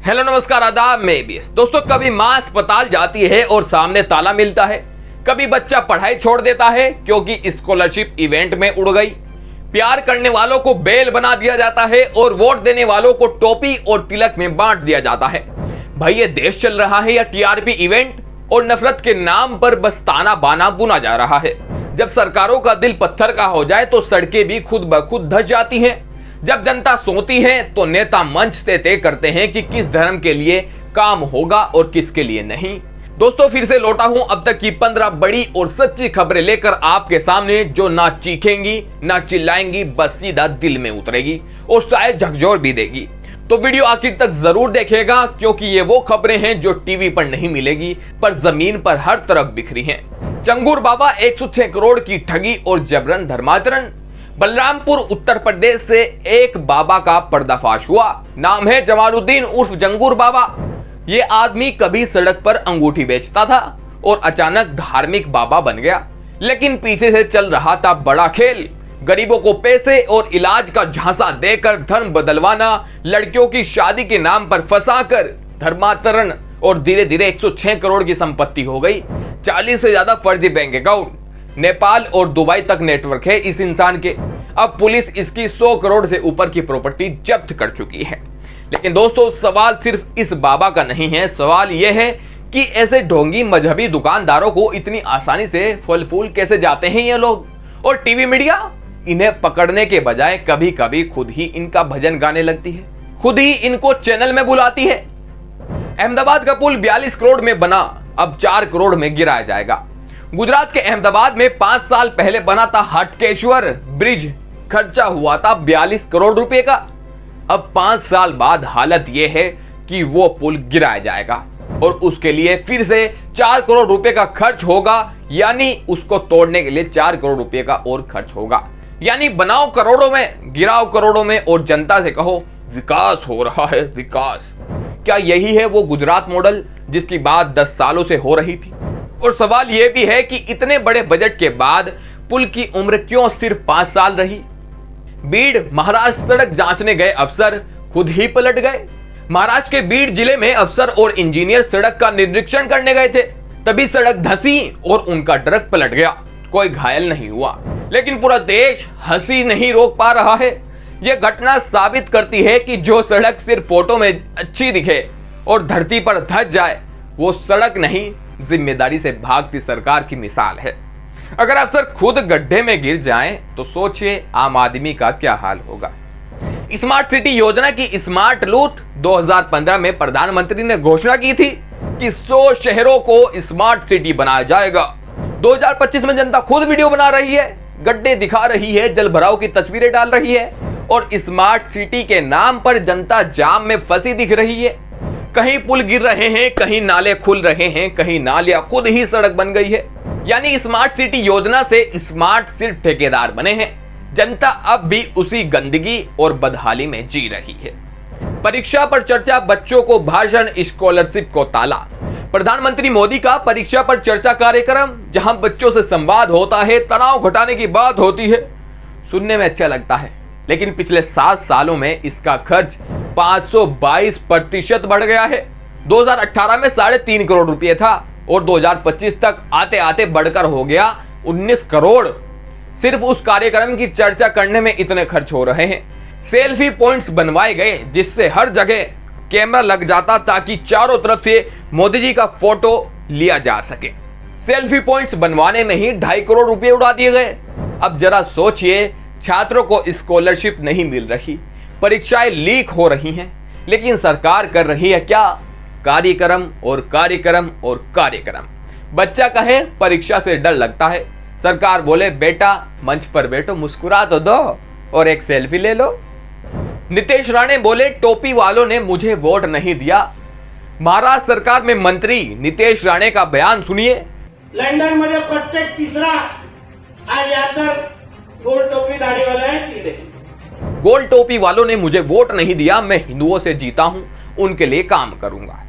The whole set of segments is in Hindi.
हेलो नमस्कार आदाब, मैं एबीएस। दोस्तों, कभी मां अस्पताल जाती है और सामने ताला मिलता है, कभी बच्चा पढ़ाई छोड़ देता है क्योंकि स्कॉलरशिप इवेंट में उड़ गई, प्यार करने वालों को बेल बना दिया जाता है और वोट देने वालों को टोपी और तिलक में बांट दिया जाता है। भाई, ये देश चल रहा है या टीआरपी इवेंट और नफरत के नाम पर बस ताना बाना बुना जा रहा है। जब सरकारों का दिल पत्थर का हो जाए तो सड़कें भी खुद ब खुद धंस जाती हैं। जब जनता सोती है तो नेता मंच से तय करते हैं कि किस धर्म के लिए काम होगा और किसके लिए नहीं। दोस्तों, फिर से लौटा हूं अब तक की 15 बड़ी और सच्ची खबरें लेकर आपके सामने, जो ना चीखेंगी ना चिल्लाएंगी, बस सीधा दिल में उतरेगी और शायद झकझोर भी देगी। तो वीडियो आखिर तक जरूर देखिएगा, क्योंकि ये वो खबरें हैं जो टीवी पर नहीं मिलेगी पर जमीन पर हर तरफ बिखरी हैं। चंगूर बाबा 106 करोड़ की ठगी और जबरन धर्माचरण। बलरामपुर उत्तर प्रदेश से एक बाबा का पर्दाफाश हुआ। नाम है जमालुद्दीन उर्फ जंगूर बाबा। ये आदमी कभी सड़क पर अंगूठी बेचता था और अचानक धार्मिक बाबा बन गया, लेकिन पीछे से चल रहा था बड़ा खेल। गरीबों को पैसे और इलाज का झांसा देकर धर्म बदलवाना, लड़कियों की शादी के नाम पर फंसाकर धर्मांतरण, और धीरे धीरे 106 करोड़ की संपत्ति हो गई। 40 से ज्यादा फर्जी बैंक अकाउंट, नेपाल और दुबई तक नेटवर्क है इस इंसान के। अब पुलिस इसकी 100 करोड़ से ऊपर की प्रॉपर्टी जब्त कर चुकी है। लेकिन दोस्तों, सवाल सिर्फ इस बाबा का नहीं है। सवाल यह है कि ऐसे ढोंगी मजहबी दुकानदारों को इतनी आसानी से फल फूल कैसे जाते हैं ये लोग, और टीवी मीडिया इन्हें पकड़ने के बजाय कभी कभी खुद ही इनका भजन गाने लगती है, खुद ही इनको चैनल में बुलाती है। अहमदाबाद का पुल 42 करोड़ में बना, अब 4 करोड़ में गिराया जाएगा। गुजरात के अहमदाबाद में 5 साल पहले बना था हटकेश्वर ब्रिज, खर्चा हुआ था 42 करोड़ रुपए का। अब 5 साल बाद हालत यह है कि वो पुल गिराया जाएगा और उसके लिए फिर से 4 करोड़ रुपए का खर्च होगा, यानी उसको तोड़ने के लिए 4 करोड़ रुपए का और खर्च होगा। यानी बनाओ करोड़ों में, गिराओ करोड़ों में, और जनता से कहो विकास हो रहा है, विकास। क्या यही है वो गुजरात मॉडल जिसकी बात 10 सालों से हो रही थी? और सवाल यह भी है कि इतने बड़े बजट के बाद पुल की उम्र क्यों सिर्फ 5 साल रही? बीड़ महाराष्ट्र सड़क जांचने गए अफसर खुद ही पलट गए। महाराष्ट्र के बीड़ जिले में अफसर और इंजीनियर सड़क का निरीक्षण करने गए थे, तभी सड़क धंसी और उनका ट्रक पलट गया। कोई घायल नहीं हुआ, लेकिन पूरा देश हंसी नहीं रोक पा रहा है। यह घटना साबित करती है कि जो सड़क सिर्फ फोटो में अच्छी दिखे और धरती पर धंस जाए, वो सड़क नहीं, जिम्मेदारी से भागती सरकार की मिसाल है। अगर अफसर खुद गड्ढे में गिर जाएं, तो सोचिए आम आदमी का क्या हाल होगा। स्मार्ट सिटी योजना की स्मार्ट लूट। 2015 में प्रधानमंत्री ने घोषणा की थी कि 100 शहरों को स्मार्ट सिटी बनाया जाएगा। 2025 में जनता खुद वीडियो बना रही है, गड्ढे दिखा रही है, जलभराव की तस्वीरें डाल रही है, और स्मार्ट सिटी के नाम पर जनता जाम में फंसी दिख रही है। कहीं पुल गिर रहे हैं, कहीं नाले खुल रहे हैं, कहीं नालियां खुद ही सड़क बन गई है। यानी स्मार्ट सिटी योजना से स्मार्ट सिर्फ ठेकेदार बने हैं, जनता अब भी उसी गंदगी और बदहाली में जी रही है। परीक्षा पर चर्चा, बच्चों को भाषण, स्कॉलरशिप को ताला। प्रधानमंत्री मोदी का परीक्षा पर चर्चा कार्यक्रम, जहां बच्चों से संवाद होता है, तनाव घटाने की बात होती है, सुनने में अच्छा लगता है। लेकिन पिछले 7 सालों में इसका खर्च 522% बढ़ गया है। 2018 में 3.5 करोड़ रुपए था और 2025 तक आते आते बढ़कर हो गया 19 करोड़। सिर्फ उस कार्यक्रम की चर्चा करने में इतने खर्च हो रहे हैं। सेल्फी पॉइंट्स बनवाए गए, जिससे हर जगह कैमरा लग जाता ताकि चारों तरफ से मोदी जी का फोटो लिया जा सके। सेल्फी पॉइंट्स बनवाने में ही 2.5 करोड़ रुपए उड़ा दिए गए। अब जरा सोचिए, छात्रों को स्कॉलरशिप नहीं मिल रही, परीक्षाएं लीक हो रही हैं, लेकिन सरकार कर रही है क्या? कार्यक्रम और कार्यक्रम और कार्यक्रम। बच्चा कहे परीक्षा से डर लगता है, सरकार बोले बेटा मंच पर बैठो, मुस्कुरा तो दो और एक सेल्फी ले लो। नीतीश राणे बोले टोपी वालों ने मुझे वोट नहीं दिया। महाराष्ट्र सरकार में मंत्री नीतीश राणे का बयान सुनिए। लंडन मध्ये प्रत्येक तिसरा आज यातर गोल टोपी दाढ़ी वाला है। गोल टोपी वालों ने मुझे वोट नहीं दिया, मैं हिंदुओं से जीता हूं, उनके लिए काम करूंगा।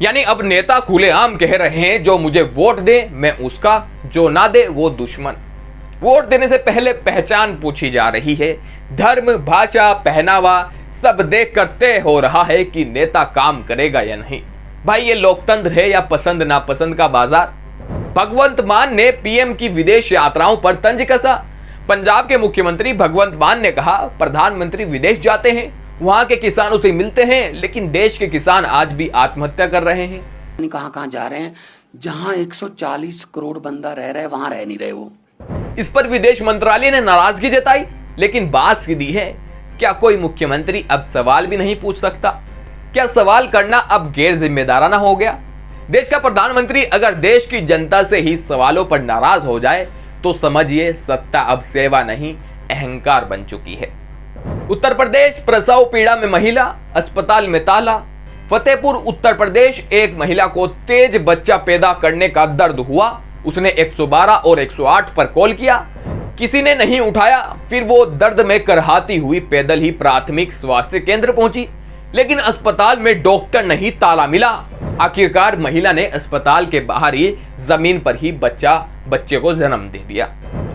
यानी अब नेता खुलेआम कह रहे हैं जो मुझे वोट दे मैं उसका, जो ना दे वो दुश्मन। वोट देने से पहले पहचान पूछी जा रही है। धर्म, भाषा, पहनावा सब देख कर तय हो रहा है कि नेता काम करेगा या नहीं। भाई ये लोकतंत्र है या पसंद नापसंद का बाजार। भगवंत मान ने पीएम की विदेश यात्राओं पर तंज कसा। पंजाब के मुख्यमंत्री भगवंत मान ने कहा, प्रधानमंत्री विदेश जाते हैं, वहां के किसानों से मिलते हैं, लेकिन देश के किसान आज भी आत्महत्या कर रहे हैं। कहां जा रहे हैं, जहां 140 करोड़ बंदा रह रहा है वहां रह नहीं रहे वो। इस पर विदेश मंत्रालय ने नाराजगी जताई, लेकिन बात सीधी है, क्या कोई मुख्यमंत्री अब सवाल भी नहीं पूछ सकता? क्या सवाल करना अब गैर जिम्मेदाराना हो गया? देश का प्रधानमंत्री अगर देश की जनता से ही सवालों पर नाराज हो जाए तो समझिए सत्ता अब सेवा नहीं अहंकार बन चुकी है। उत्तर प्रदेश, प्रसव पीड़ा में महिला, अस्पताल में ताला। फतेहपुर उत्तर प्रदेश, एक महिला को तेज बच्चा पैदा करने का दर्द हुआ। उसने 112 और 108 पर कॉल किया, किसी ने नहीं उठाया। फिर वो दर्द में करहाती हुई पैदल ही प्राथमिक स्वास्थ्य केंद्र पहुंची, लेकिन अस्पताल में डॉक्टर नहीं, ताला मिला। आखिरकार महिला ने अस्पताल के बाहर ही जमीन पर ही बच्चे को जन्म दे दिया।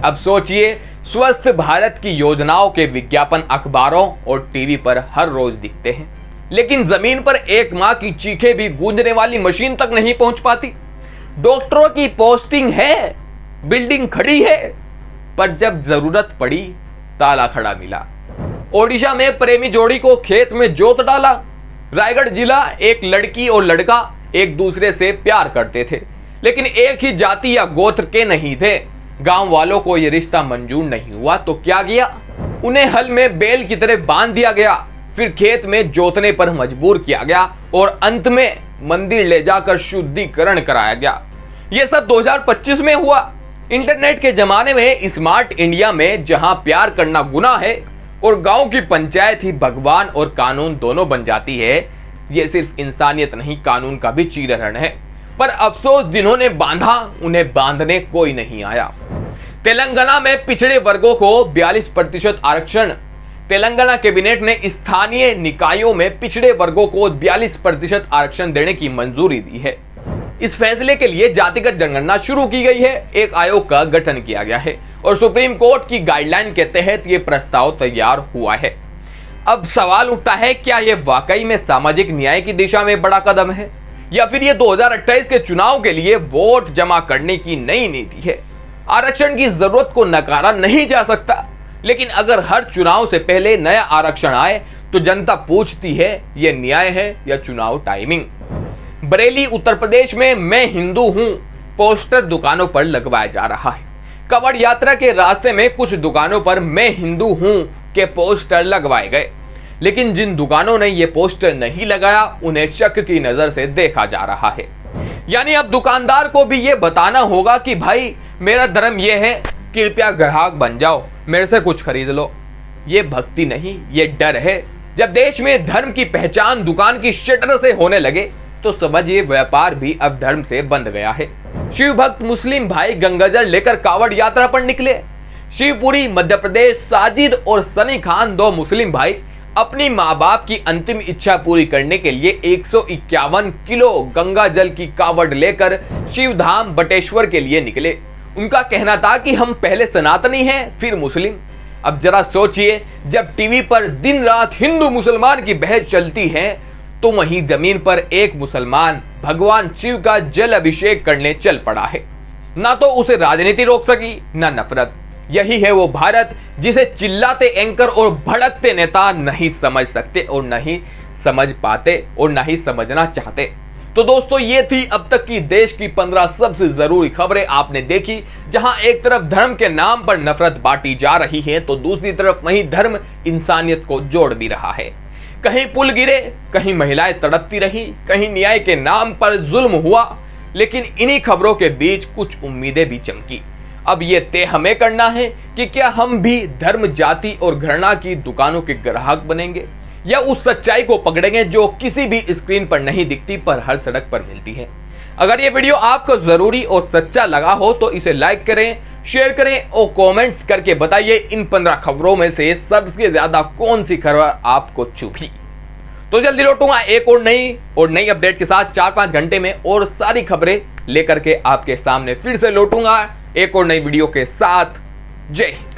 अब सोचिए, स्वस्थ भारत की योजनाओं के विज्ञापन अखबारों और टीवी पर हर रोज दिखते हैं, लेकिन जमीन पर एक मां की चीखें भी गूंजने वाली मशीन तक नहीं पहुंच पाती। डॉक्टरों की पोस्टिंग है, बिल्डिंग खड़ी है, पर जब जरूरत पड़ी ताला खड़ा मिला। ओडिशा में प्रेमी जोड़ी को खेत में जोत डाला। रायगढ़ जिला, एक लड़की और लड़का एक दूसरे से प्यार करते थे, लेकिन एक ही जाति या गोत्र के नहीं थे। गांव वालों को यह रिश्ता मंजूर नहीं हुआ तो क्या किया, उन्हें हल में बैल की तरह बांध दिया गया, फिर खेत में जोतने पर मजबूर किया गया और अंत में मंदिर ले जाकर शुद्धिकरण कराया गया। यह सब 2025 में हुआ। इंटरनेट के जमाने में, स्मार्ट इंडिया में, जहां प्यार करना गुनाह है और गांव की पंचायत ही भगवान और कानून दोनों बन जाती है, यह सिर्फ इंसानियत नहीं कानून का भी चीरहरण है। पर अफसोस, जिन्होंने बांधा उन्हें बांधने कोई नहीं आया। तेलंगाना में पिछड़े वर्गों को 42% आरक्षण। तेलंगाना कैबिनेट ने स्थानीय निकायों में पिछड़े वर्गों को 42% आरक्षण देने की मंजूरी दी है। इस फैसले के लिए जातिगत जनगणना शुरू की गई है, एक आयोग का गठन किया गया है और सुप्रीम कोर्ट की गाइडलाइन के तहत यह प्रस्ताव तैयार हुआ है। अब सवाल उठता है, क्या यह वाकई में सामाजिक न्याय की दिशा में बड़ा कदम है, या फिर यह 2028 के चुनाव के लिए वोट जमा करने की नई नीति है? आरक्षण की जरूरत को नकारा नहीं जा सकता, लेकिन अगर हर चुनाव से पहले नया आरक्षण आए तो जनता पूछती है, यह न्याय है या चुनाव टाइमिंग? बरेली उत्तर प्रदेश में मैं हिंदू हूं पोस्टर दुकानों पर लगवाया जा रहा है। कांवड़ यात्रा के रास्ते में कुछ दुकानों पर मैं हिंदू हूं के पोस्टर लगवाए गए, लेकिन जिन दुकानों ने ये पोस्टर नहीं लगाया उन्हें शक की नजर से देखा जा रहा है। यानी अब दुकानदार को भी ये बताना होगा कि भाई मेरा धर्म ये है, कृपया ग्राहक बन जाओ, मेरे से कुछ खरीद लो। ये भक्ति नहीं, ये डर है। जब देश में धर्म की पहचान दुकान की शटर से होने लगे तो समझिए व्यापार भी अब धर्म से बंध गया है। शिव भक्त मुस्लिम भाई गंगाजल लेकर कांवड़ यात्रा पर निकले। शिवपुरी मध्य प्रदेश, साजिद और सनी खान, 2 मुस्लिम भाई, अपनी माँ बाप की अंतिम इच्छा पूरी करने के लिए 151 किलो गंगा जल की कावड़ लेकर शिवधाम बटेश्वर के लिए निकले। उनका कहना था कि हम पहले सनातनी हैं, फिर मुस्लिम। अब जरा सोचिए, जब टीवी पर दिन रात हिंदू मुसलमान की बहस चलती है तो वहीं जमीन पर एक मुसलमान भगवान शिव का जल अभिषेक करने चल पड़ा है। ना तो उसे राजनीति रोक सकी, ना नफरत। यही है वो भारत जिसे चिल्लाते एंकर और भड़कते नेता नहीं समझ सकते और नहीं समझ पाते और नहीं समझना चाहते। तो दोस्तों, ये थी अब तक की देश की 15 सबसे जरूरी खबरें आपने देखी, जहां एक तरफ धर्म के नाम पर नफरत बांटी जा रही है तो दूसरी तरफ वही धर्म इंसानियत को जोड़ भी रहा है। कहीं पुल गिरे, कहीं महिलाएं तड़पती रही, कहीं न्याय के नाम पर जुल्म हुआ, लेकिन इन्हीं खबरों के बीच कुछ उम्मीदें भी चमकी। अब ये तय हमें करना है कि क्या हम भी धर्म, जाति और घृणा की दुकानों के ग्राहक बनेंगे या उस सच्चाई को पकड़ेंगे जो किसी भी स्क्रीन पर नहीं दिखती पर हर सड़क पर मिलती है। अगर ये वीडियो आपको जरूरी और सच्चा लगा हो तो इसे लाइक करें, शेयर करें और कमेंट्स करके बताइए इन 15 खबरों में से सबसे ज्यादा कौन सी खबर आपको चुभी। तो जल्दी लौटूंगा एक और नई अपडेट के साथ 4-5 घंटे में, और सारी खबरें लेकर के आपके सामने फिर से लौटूंगा एक और नई वीडियो के साथ। जय हिंद।